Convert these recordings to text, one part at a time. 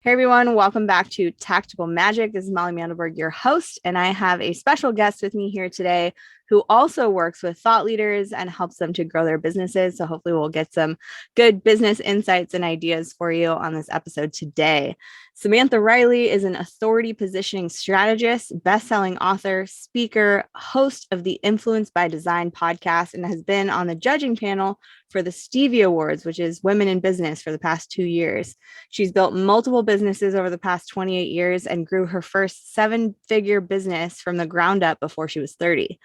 Hey everyone, welcome back to Tactical Magic. This is Molly Mandelberg, your host, and I have a special guest with me here today who also works with thought leaders and helps them to grow their businesses. So hopefully we'll get some good business insights and ideas for you on this episode today. Samantha Riley is an authority positioning strategist, best-selling author, speaker, host of the Influence by Design podcast, and has been on the judging panel for the Stevie Awards, which is Women in Business, for the past 2 years. She's built multiple businesses over the past 28 years and grew her first seven-figure business from the ground up before she was 30.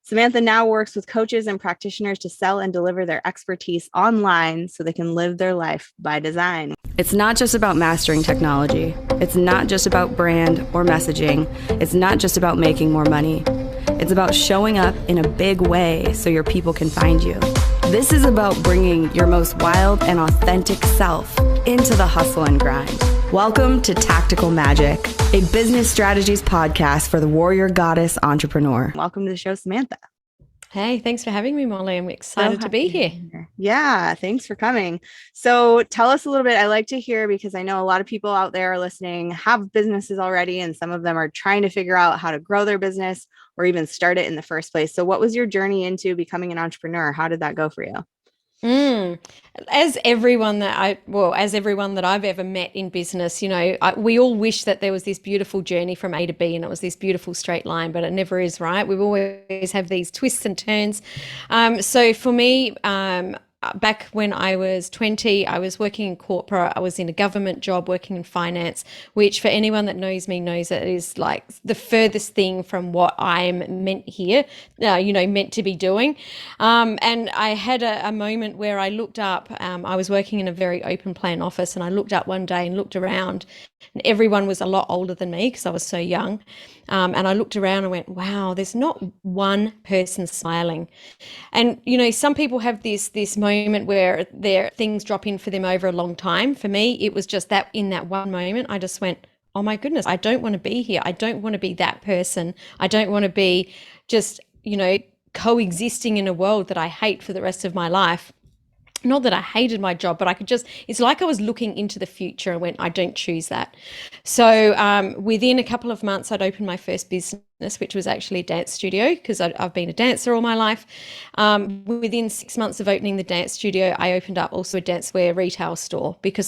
Samantha now works with coaches and practitioners to sell and deliver their expertise online so they can live their life by design. It's not just about mastering technology. It's not just about brand or messaging. It's not just about making more money. It's about showing up in a big way so your people can find you. This is about bringing your most wild and authentic self into the hustle and grind. Welcome to Tactical Magic, a business strategies podcast for the warrior goddess entrepreneur. Welcome to the show, Samantha. Hey, thanks for having me, Molly. I'm excited to be here. Yeah, thanks for coming. So tell us a little bit. I like to hear, because I know a lot of people out there listening have businesses already, and some of them are trying to figure out how to grow their business or even start it in the first place. So what was your journey into becoming an entrepreneur? How did that go for you? As everyone that I've ever met in business, we all wish that there was this beautiful journey from A to B and it was this beautiful straight line, but it never is, right? We always have these twists and turns. So for me, back when I was 20, I was working in corporate. I was in a government job working in finance, which for anyone that knows me knows that it is like the furthest thing from what I'm meant here, meant to be doing. And I had a moment where I looked up, I was working in a very open plan office, and I looked up one day and looked around, and everyone was a lot older than me because I was so young. And I looked around and went, wow, there's not one person smiling. And some people have this moment where their things drop in for them over a long time. For me, it was just that in that one moment, I just went, oh my goodness, I don't want to be here. I don't want to be that person. I don't want to be just, coexisting in a world that I hate for the rest of my life. Not that I hated my job, but it's like I was looking into the future and went, I don't choose that. So within a couple of months, I'd opened my first business, which was actually a dance studio, because I've been a dancer all my life. Within 6 months of opening the dance studio, I opened up also a dancewear retail store, because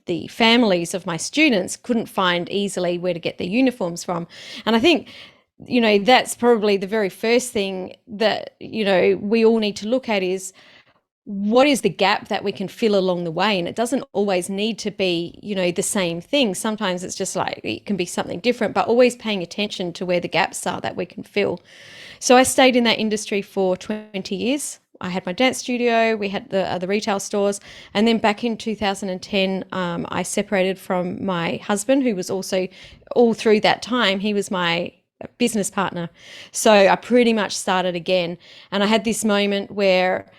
the families of my students couldn't find easily where to get their uniforms from. And I think that's probably the very first thing that, we all need to look at is, what is the gap that we can fill along the way? And it doesn't always need to be, the same thing. Sometimes it's just like, it can be something different, but always paying attention to where the gaps are that we can fill. So I stayed in that industry for 20 years. I had my dance studio, we had the retail stores. And then back in 2010, I separated from my husband, who was also, all through that time, he was my business partner. So I pretty much started again. And I had this moment where,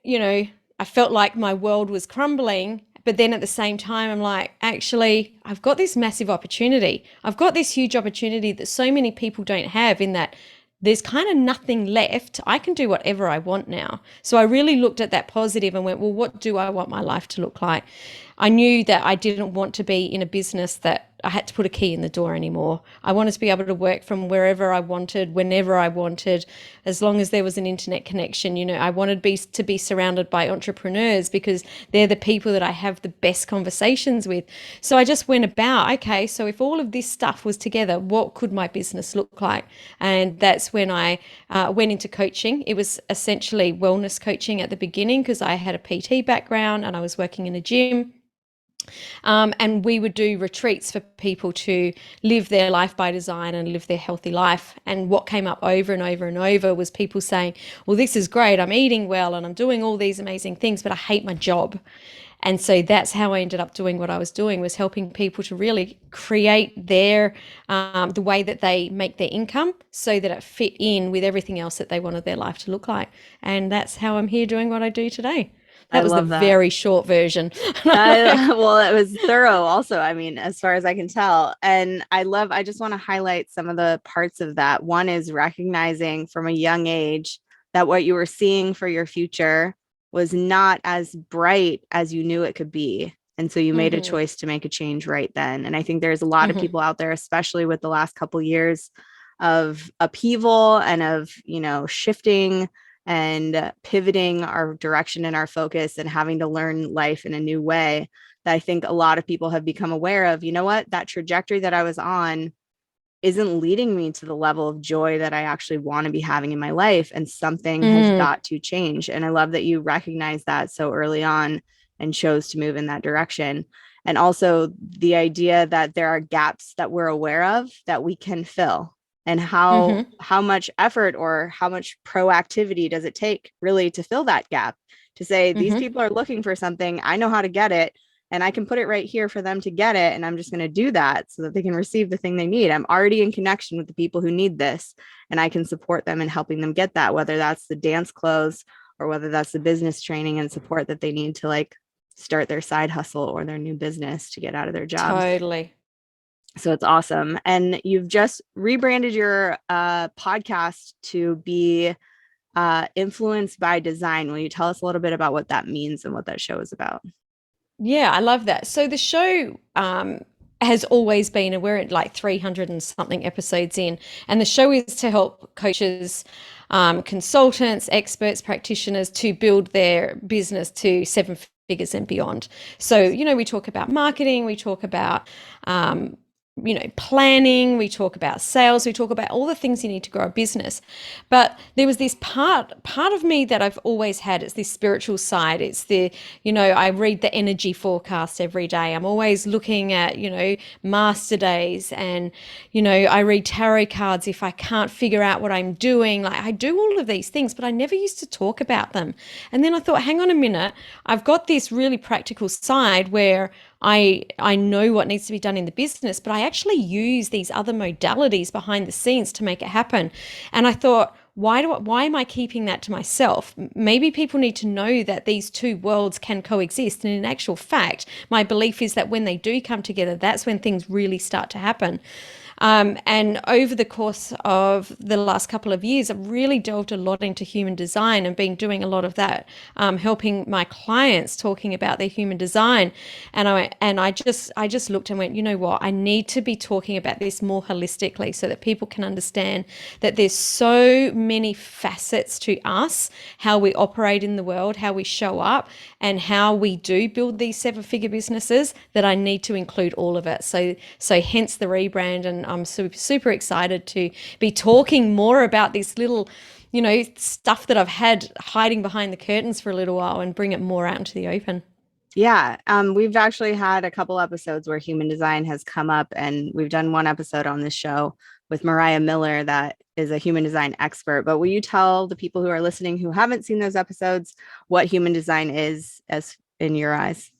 I felt like my world was crumbling. But then at the same time, I'm like, actually, I've got this massive opportunity. I've got this huge opportunity that so many people don't have, in that there's kind of nothing left. I can do whatever I want now. So I really looked at that positive and went, well, what do I want my life to look like? I knew that I didn't want to be in a business that I had to put a key in the door anymore. I wanted to be able to work from wherever I wanted, whenever I wanted, as long as there was an internet connection. I wanted to be surrounded by entrepreneurs, because they're the people that I have the best conversations with. So I just went about, okay, so if all of this stuff was together, what could my business look like? And that's when I went into coaching. It was essentially wellness coaching at the beginning, because I had a PT background and I was working in a gym. And we would do retreats for people to live their life by design and live their healthy life. And what came up over and over and over was people saying, well, this is great. I'm eating well and I'm doing all these amazing things, but I hate my job. And so that's how I ended up doing what I was doing, was helping people to really create the way that they make their income, so that it fit in with everything else that they wanted their life to look like. And that's how I'm here doing what I do today. That was the very short version. Well, it was thorough also, I mean, as far as I can tell. And I just want to highlight some of the parts of that. One is recognizing from a young age that what you were seeing for your future was not as bright as you knew it could be. And so you made a Mm-hmm. choice to make a change right then. And I think there's a lot of Mm-hmm. people out there, especially with the last couple of years of upheaval and of, shifting and pivoting our direction and our focus and having to learn life in a new way, that I think a lot of people have become aware of, what, that trajectory that I was on isn't leading me to the level of joy that I actually want to be having in my life. And something has Mm, got to change. And I love that you recognize that so early on and chose to move in that direction. And also the idea that there are gaps that we're aware of that we can fill. And how mm-hmm. how much effort or how much proactivity does it take really to fill that gap? To say these Mm-hmm. people are looking for something, I know how to get it, and I can put it right here for them to get it. And I'm just going to do that so that they can receive the thing they need. I'm already in connection with the people who need this, and I can support them in helping them get that, whether that's the dance clothes or whether that's the business training and support that they need to like start their side hustle or their new business to get out of their job. Totally. So it's awesome. And you've just rebranded your podcast to be influenced by design. Will you tell us a little bit about what that means and what that show is about? Yeah, I love that. So the show has always been, and we're at like 300 and something episodes in, and the show is to help coaches, consultants, experts, practitioners to build their business to seven figures and beyond. So, we talk about marketing, we talk about planning, we talk about sales, we talk about all the things you need to grow a business. But there was this part of me that I've always had. It's this spiritual side. It's I read the energy forecast every day. I'm always looking at, master days, and, I read tarot cards if I can't figure out what I'm doing. Like, I do all of these things, but I never used to talk about them. And then I thought, hang on a minute, I've got this really practical side where I know what needs to be done in the business, but I actually use these other modalities behind the scenes to make it happen. And I thought, why am I keeping that to myself? Maybe people need to know that these two worlds can coexist. And in actual fact, my belief is that when they do come together, that's when things really start to happen. And over the course of the last couple of years, I've really delved a lot into human design and been doing a lot of that, helping my clients talking about their human design. And I just looked and went, you know what? I need to be talking about this more holistically so that people can understand that there's so many facets to us, how we operate in the world, how we show up, and how we do build these seven-figure businesses, that I need to include all of it. So hence the rebrand, and I'm super excited to be talking more about this little, stuff that I've had hiding behind the curtains for a little while, and bring it more out into the open. Yeah, we've actually had a couple episodes where human design has come up, and we've done one episode on this show with Mariah Miller, that is a human design expert. But will you tell the people who are listening who haven't seen those episodes what human design is, as in your eyes?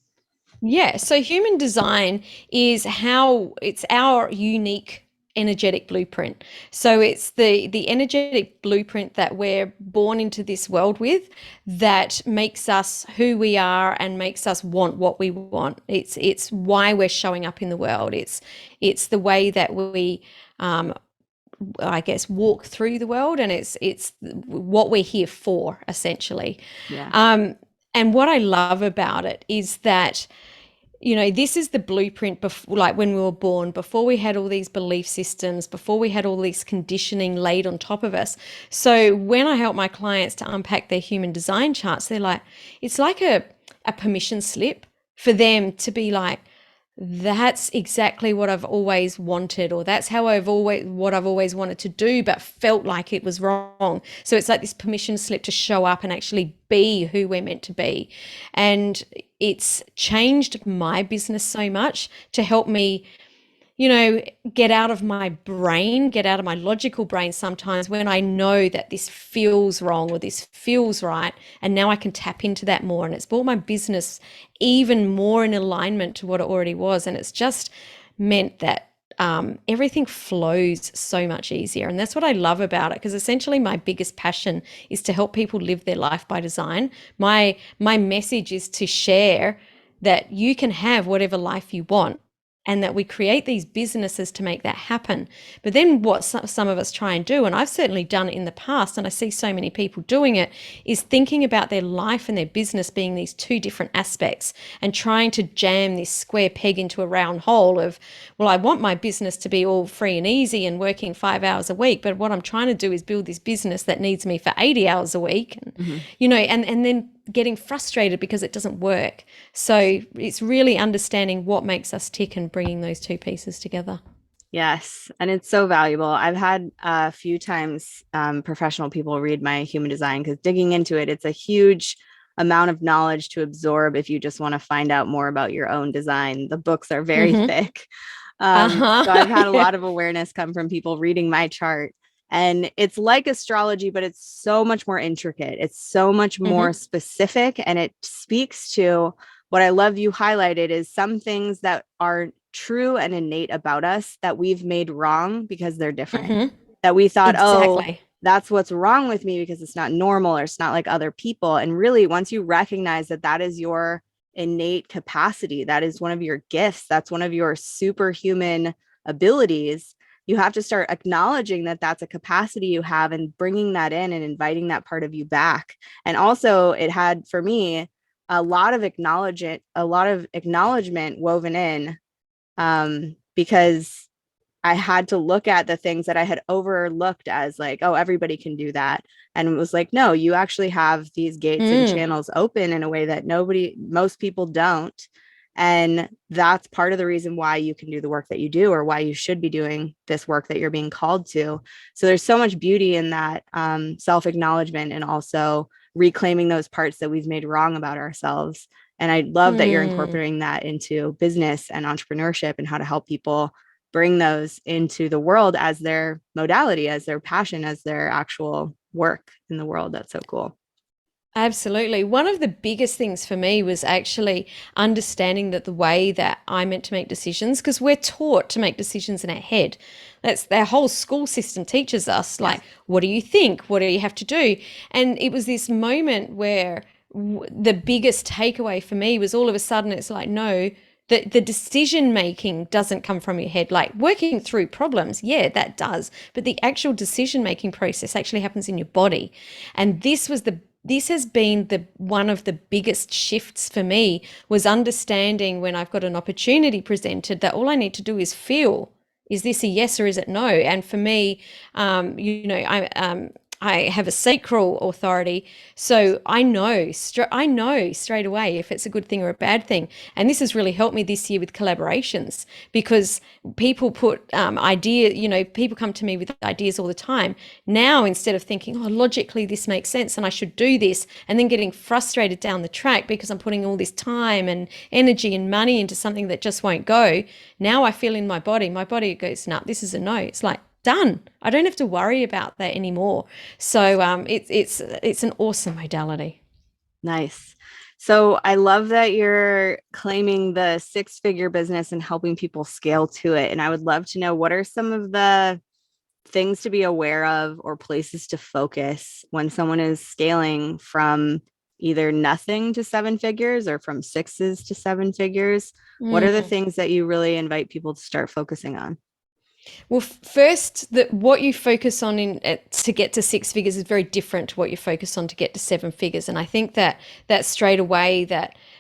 Yeah, so human design is how it's our unique energetic blueprint. So it's the energetic blueprint that we're born into this world with, that makes us who we are and makes us want what we want. It's why we're showing up in the world. It's the way that we I guess walk through the world, and it's what we're here for, essentially. Yeah. And what I love about it is that, this is the blueprint before, like when we were born, before we had all these belief systems, before we had all this conditioning laid on top of us. So when I help my clients to unpack their human design charts, they're like, it's like a permission slip for them to be like, that's exactly what I've always wanted, or that's how I've always wanted to do, but felt like it was wrong. So it's like this permission slip to show up and actually be who we're meant to be. And it's changed my business so much to help me, get out of my brain, get out of my logical brain sometimes when I know that this feels wrong or this feels right. And now I can tap into that more. And it's brought my business even more in alignment to what it already was. And it's just meant that everything flows so much easier. And that's what I love about it, because essentially my biggest passion is to help people live their life by design. My message is to share that you can have whatever life you want, and that we create these businesses to make that happen. But then what some of us try and do, and I've certainly done it in the past, and I see so many people doing it, is thinking about their life and their business being these two different aspects and trying to jam this square peg into a round hole of, well, I want my business to be all free and easy and working 5 hours a week, but what I'm trying to do is build this business that needs me for 80 hours a week, and, Mm-hmm. and then getting frustrated because it doesn't work. So it's really understanding what makes us tick and bringing those two pieces together. Yes, and it's so valuable. I've had a few times professional people read my human design because digging into it, it's a huge amount of knowledge to absorb if you just want to find out more about your own design. The books are very Mm-hmm. thick. So I've Uh-huh. had a Yeah. lot of awareness come from people reading my chart. And it's like astrology, but it's so much more intricate. It's so much more Mm-hmm. specific. And it speaks to what I love you highlighted is some things that are true and innate about us that we've made wrong because they're different. Mm-hmm. That we thought, oh, Exactly. that's what's wrong with me because it's not normal or it's not like other people. And really, once you recognize that that is your innate capacity, that is one of your gifts, that's one of your superhuman abilities, you have to start acknowledging that that's a capacity you have and bringing that in and inviting that part of you back. And also, it had for me a lot of acknowledgement woven in, because I had to look at the things that I had overlooked as like, oh, everybody can do that. And it was like, no, you actually have these gates and Mm. channels open in a way that most people don't. And that's part of the reason why you can do the work that you do or why you should be doing this work that you're being called to. So there's so much beauty in that self-acknowledgement and also reclaiming those parts that we've made wrong about ourselves. And I love that you're Mm. incorporating that into business and entrepreneurship and how to help people bring those into the world as their modality, as their passion, as their actual work in the world. That's so cool. Absolutely. One of the biggest things for me was actually understanding that the way that I meant to make decisions, because we're taught to make decisions in our head. That's their whole school system teaches us, Yes. like, what do you think? What do you have to do? And it was this moment where the biggest takeaway for me was all of a sudden it's like, no, the decision making doesn't come from your head. Like working through problems, yeah, that does. But the actual decision making process actually happens in your body. And this has been the one of the biggest shifts for me was understanding when I've got an opportunity presented that all I need to do is feel, is this a yes or is it no? And for me, I have a sacral authority, so I know straight away if it's a good thing or a bad thing. And this has really helped me this year with collaborations because people people come to me with ideas all the time. Now, instead of thinking, oh, logically this makes sense and I should do this, and then getting frustrated down the track because I'm putting all this time and energy and money into something that just won't go, now I feel in my body goes, no, this is a no. It's like, done. I don't have to worry about that anymore. So it's an awesome modality. Nice. So I love that you're claiming the six-figure business and helping people scale to it. And I would love to know what are some of the things to be aware of or places to focus when someone is scaling from either nothing to seven figures or from sixes to seven figures. What are the Mm. things that you really invite people to start focusing on? Well, first, what you focus on to get to six figures is very different to what you focus on to get to seven figures. And I think that straight away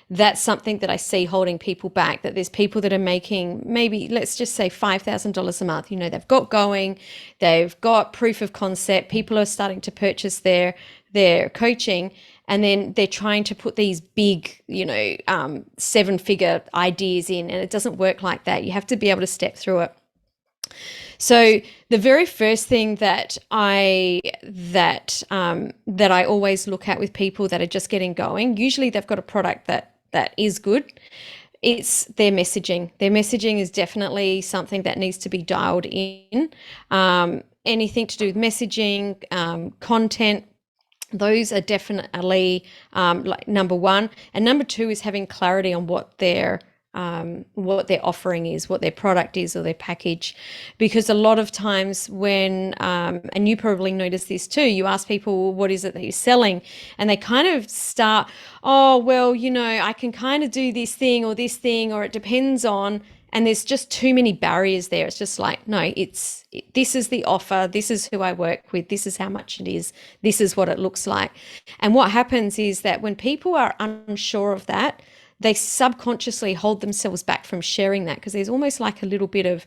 that's something that I see holding people back. That there's people that are making maybe let's just say $5,000 a month. You know, they've got going, they've got proof of concept. People are starting to purchase their coaching, and then they're trying to put these big, seven figure ideas in, and it doesn't work like that. You have to be able to step through it. So the very first thing that I always look at with people that are just getting going, usually they've got a product that is good. It's their messaging. Their messaging is definitely something that needs to be dialed in. Anything to do with messaging, content, those are definitely like number one. And number two is having clarity on what what their offering is, what their product is, or their package. Because a lot of times when, and you probably notice this too, you ask people, well, what is it that you're selling? And they kind of start, oh, well, I can kind of do this thing, or it depends on, and there's just too many barriers there. It's just like, no, this is the offer. This is who I work with. This is how much it is. This is what it looks like. And what happens is that when people are unsure of that, they subconsciously hold themselves back from sharing that, because there's almost like a little bit of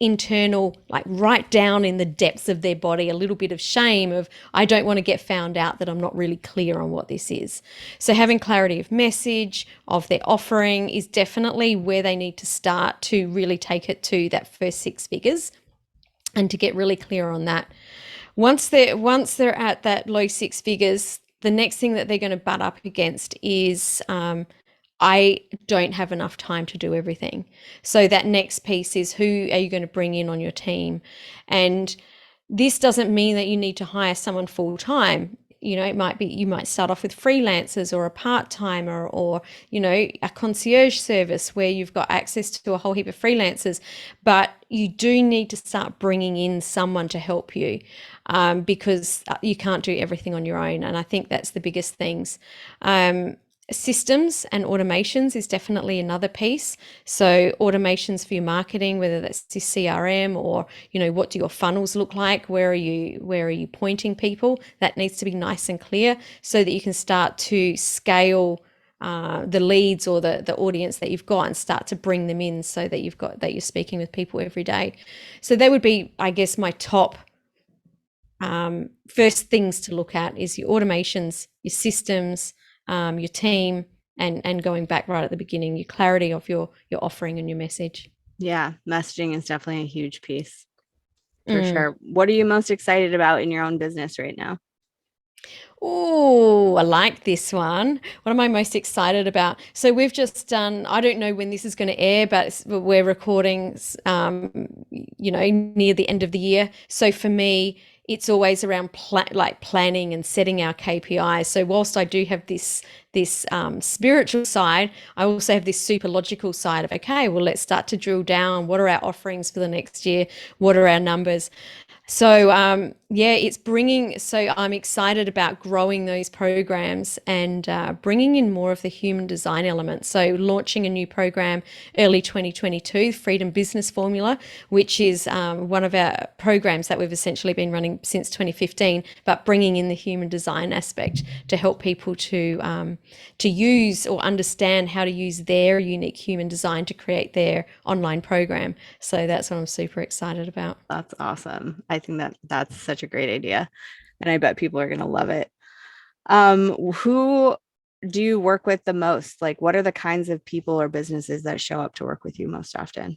internal, like right down in the depths of their body, a little bit of shame of, I don't want to get found out that I'm not really clear on what this is. So having clarity of message, of their offering, is definitely where they need to start to really take it to that first 6 figures, and to get really clear on that. Once they're at that low 6 figures, the next thing that they're going to butt up against is, I don't have enough time to do everything. So that next piece is, who are you going to bring in on your team? And this doesn't mean that you need to hire someone full time. It might be, you might start off with freelancers, or a part-timer, or, a concierge service where you've got access to a whole heap of freelancers. But you do need to start bringing in someone to help you, because you can't do everything on your own. And I think that's the biggest things. Systems and automations is definitely another piece. So automations for your marketing, whether that's your CRM, or what do your funnels look like, where are you pointing people, that needs to be nice and clear, so that you can start to scale the leads, or the audience that you've got, and start to bring them in, so that you're speaking with people every day. So they would be, I guess, my top first things to look at is your automations, your systems, your team, and going back right at the beginning, your clarity of your offering and your message. Yeah, messaging is definitely a huge piece for sure. What are you most excited about in your own business right now? Oh, I like this one. What am I most excited about? So we've just done, I don't know when this is going to air, but we're recording, near the end of the year. So for me, it's always around planning and setting our KPIs. So whilst I do have this spiritual side, I also have this super logical side of, okay, well, let's start to drill down. What are our offerings for the next year? What are our numbers? So I'm excited about growing those programs, and bringing in more of the human design element. So launching a new program early 2022, Freedom Business Formula, which is one of our programs that we've essentially been running since 2015, but bringing in the human design aspect to help people to use or understand how to use their unique human design to create their online program. So that's what I'm super excited about. That's awesome. I think that's such a great idea, and I bet people are going to love it. Who do you work with the most? Like, what are the kinds of people or businesses that show up to work with you most often?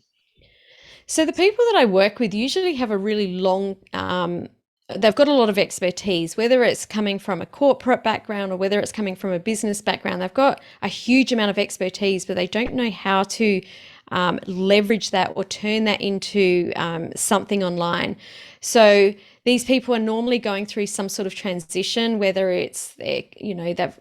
So the people that I work with usually have a really long, they've got a lot of expertise, whether it's coming from a corporate background or whether it's coming from a business background. They've got a huge amount of expertise, but they don't know how to leverage that or turn that into something online. So these people are normally going through some sort of transition, whether it's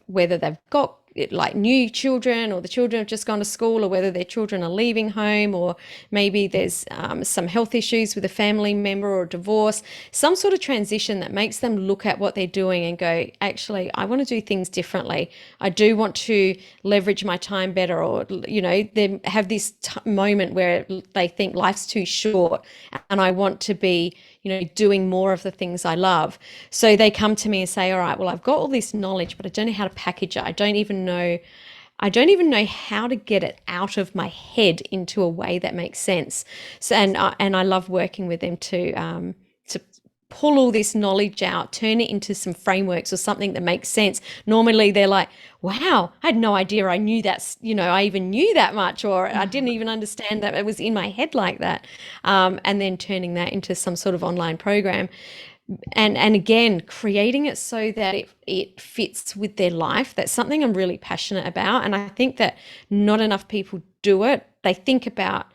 whether they've got like new children, or the children have just gone to school, or whether their children are leaving home, or maybe there's some health issues with a family member, or divorce, some sort of transition that makes them look at what they're doing and go, actually, I want to do things differently. I do want to leverage my time better, or they have this moment where they think life's too short, and I want to be doing more of the things I love. So they come to me and say, all right, well, I've got all this knowledge, but I don't know how to package it. I don't even know how to get it out of my head into a way that makes sense. So, and I love working with them to pull all this knowledge out, turn it into some frameworks or something that makes sense. Normally they're like, wow, I had no idea I knew that, I even knew that much, or I didn't even understand that it was in my head like that. And then turning that into some sort of online program. And again, creating it so that it fits with their life. That's something I'm really passionate about. And I think that not enough people do it. They think about,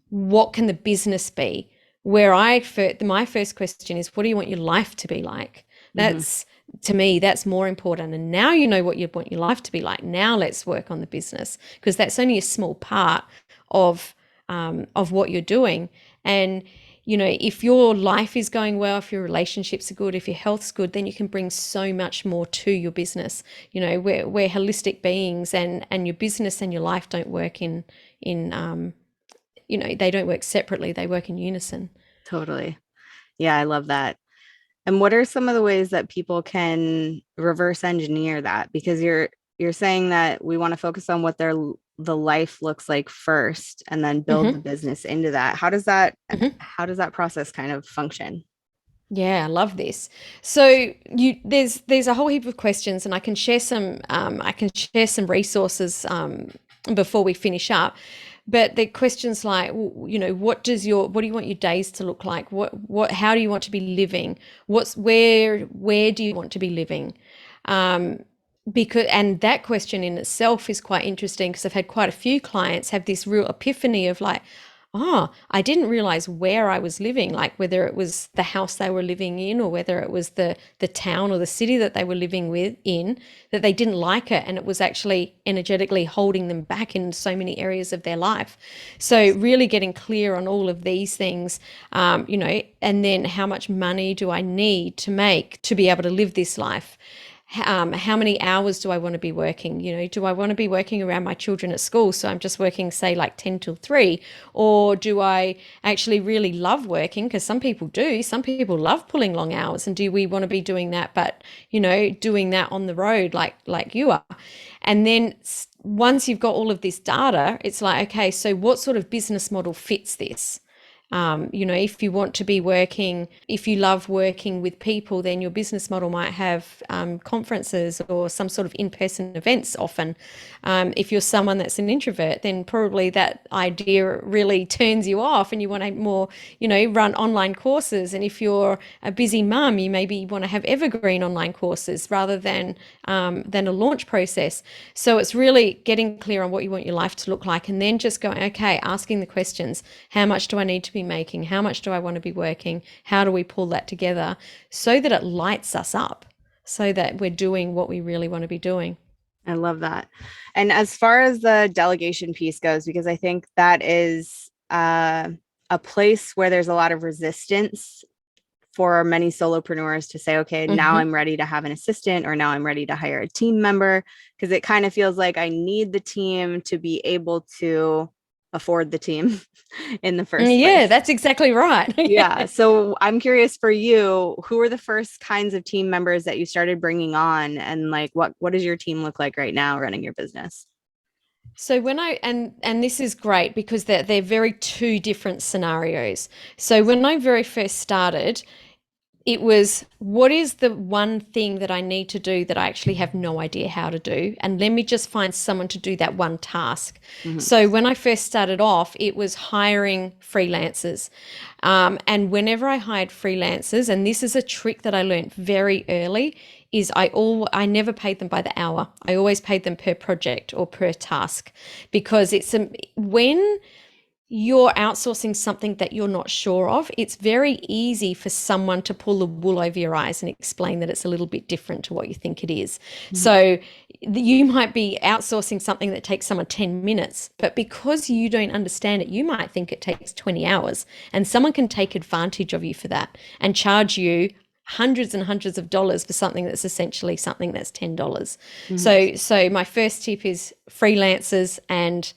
what can the business be? Where my first question is, what do you want your life to be like? That's, to me, that's more important. And now you know what you want your life to be like. Now let's work on the business, because that's only a small part of what you're doing. And if your life is going well, if your relationships are good, if your health's good, then you can bring so much more to your business. We're holistic beings, and your business and your life don't work in they don't work separately. They work in unison. Totally. Yeah, I love that. And what are some of the ways that people can reverse engineer that? Because you're saying that we want to focus on what the life looks like first and then build the Hmm. business into that. Hmm. How does that process kind of function? Yeah, I love this. So there's a whole heap of questions, and I can share some resources before we finish up. But the questions like, what do you want your days to look like? How do you want to be living? Where do you want to be living? Um, and that question in itself is quite interesting, because I've had quite a few clients have this real epiphany of like, oh, I didn't realize where I was living, like whether it was the house they were living in, or whether it was the town or the city that they were living in, that they didn't like it, and it was actually energetically holding them back in so many areas of their life. So really getting clear on all of these things, and then how much money do I need to make to be able to live this life? How many hours do I want to be working? Do I want to be working around my children at school? So I'm just working, say, like 10 till 3, or do I actually really love working? Because some people do. Some people love pulling long hours. And do we want to be doing that, but, doing that on the road like you are? And then once you've got all of this data, it's like, okay, so what sort of business model fits this? If you want to be if you love working with people, then your business model might have conferences or some sort of in-person events often. If you're someone that's an introvert, then probably that idea really turns you off, and you want to more, run online courses. And if you're a busy mum, you maybe want to have evergreen online courses rather than a launch process. So it's really getting clear on what you want your life to look like, and then just going, okay, asking the questions: how much do I need to be making? How much do I want to be working? How do we pull that together so that it lights us up, so that we're doing what we really want to be doing? I love that. And as far as the delegation piece goes, because I think that is a place where there's a lot of resistance for many solopreneurs to say, okay, now Hmm. I'm ready to have an assistant, or now I'm ready to hire a team member, because it kind of feels like I need the team to be able to afford the team in the first Yeah, place. that's exactly right. Yeah. Yeah. So I'm curious for you, who were the first kinds of team members that you started bringing on, and like what does your team look like right now running your business? So when and this is great, because they're very two different scenarios. So when I very first started, it was, what is the one thing that I need to do that I actually have no idea how to do? And let me just find someone to do that one task. Mhm. So when I first started off, it was hiring freelancers. And whenever I hired freelancers, and this is a trick that I learned very early, is I never paid them by the hour. I always paid them per project or per task, because when you're outsourcing something that you're not sure of, it's very easy for someone to pull the wool over your eyes and explain that it's a little bit different to what you think it is. Mhm. So you might be outsourcing something that takes someone 10 minutes, but because you don't understand it, you might think it takes 20 hours, and someone can take advantage of you for that and charge you hundreds and hundreds of dollars for something that's essentially something that's $10. Mhm. So my first tip is freelancers, and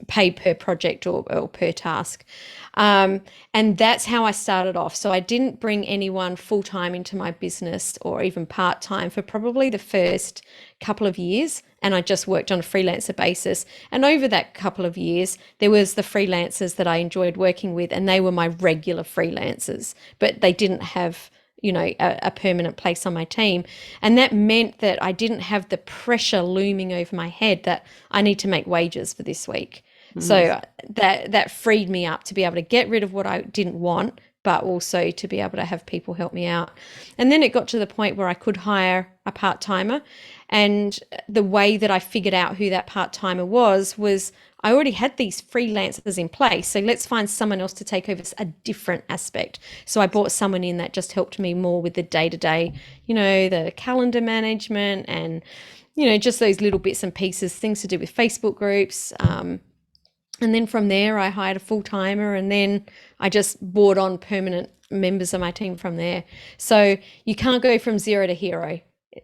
pay per project, or per task. Um, and that's how I started off. So I didn't bring anyone full time into my business, or even part time, for probably the first couple of years. And I just worked on a freelancer basis. And over that couple of years, there was the freelancers that I enjoyed working with, and they were my regular freelancers, but they didn't have a permanent place on my team. And that meant that I didn't have the pressure looming over my head that I need to make wages for this week. Mhm. So that freed me up to be able to get rid of what I didn't want, but also to be able to have people help me out. And then it got to the point where I could hire a part-timer. And the way that I figured out who that part-timer was I already had these freelancers in place. So let's find someone else to take over a different aspect. So I brought someone in that just helped me more with the day-to-day, the calendar management, and just those little bits and pieces, things to do with Facebook groups, And then from there, I hired a full timer, and then I just brought on permanent members of my team from there. So you can't go from zero to hero.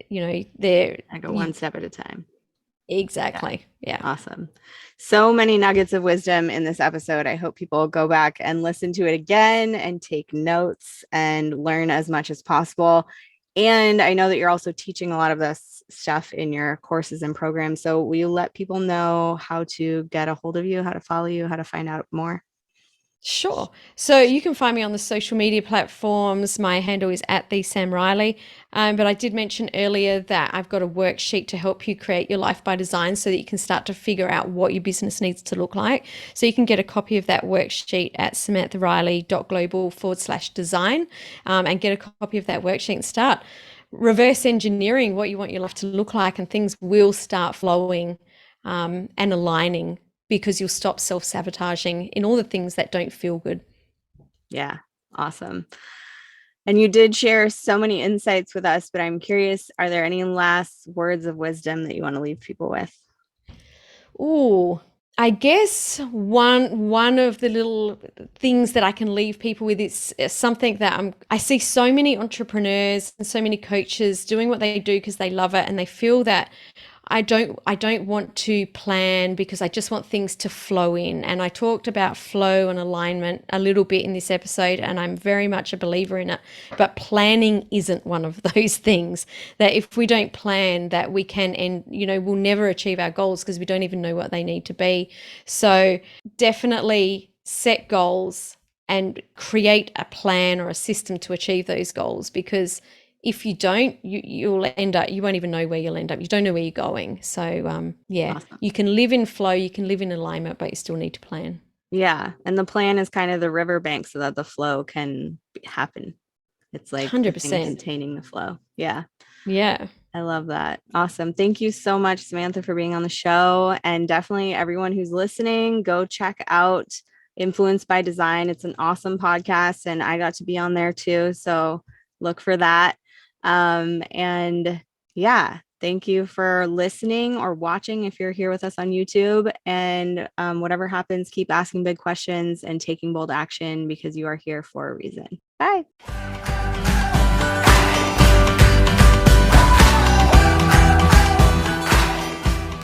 There, I go one step at a time. exactly. Yeah. Awesome. So many nuggets of wisdom in this episode. I hope people go back and listen to it again and take notes and learn as much as possible. And I know that you're also teaching a lot of this stuff in your courses and programs. So will you let people know how to get a hold of you, how to follow you, how to find out more? Sure. So you can find me on the social media platforms. My handle is at the Sam Riley. But I did mention earlier that I've got a worksheet to help you create your life by design so that you can start to figure out what your business needs to look like. So you can get a copy of that worksheet at samanthariley.global/design and get a copy of that worksheet and start reverse engineering what you want your life to look like, and things will start flowing and aligning, because you'll stop self-sabotaging in all the things that don't feel good. Yeah, awesome. And you did share so many insights with us, but I'm curious, are there any last words of wisdom that you want to leave people with? Ooh, I guess one of the little things that I can leave people with is something that I see so many entrepreneurs and so many coaches doing what they do because they love it, and they feel that I don't want to plan because I just want things to flow in. And I talked about flow and alignment a little bit in this episode, and I'm very much a believer in it. But planning isn't one of those things, that if we don't plan, that we can end, we'll never achieve our goals because we don't even know what they need to be. So definitely set goals and create a plan or a system to achieve those goals, because if you don't, you'll end up, you won't even know where you'll end up. You don't know where you're going. So yeah, Awesome. you can live in flow, you can live in alignment, but you still need to plan. Yeah. And the plan is kind of the riverbank so that the flow can happen. It's like the thing 100%. containing the flow. Yeah. Yeah. I love that. Awesome. Thank you so much, Samantha, for being on the show. And definitely everyone who's listening, go check out Influenced by Design. It's an awesome podcast, and I got to be on there too. So look for that. And yeah, thank you for listening or watching if you're here with us on YouTube. And whatever happens, keep asking big questions and taking bold action, because you are here for a reason. Bye.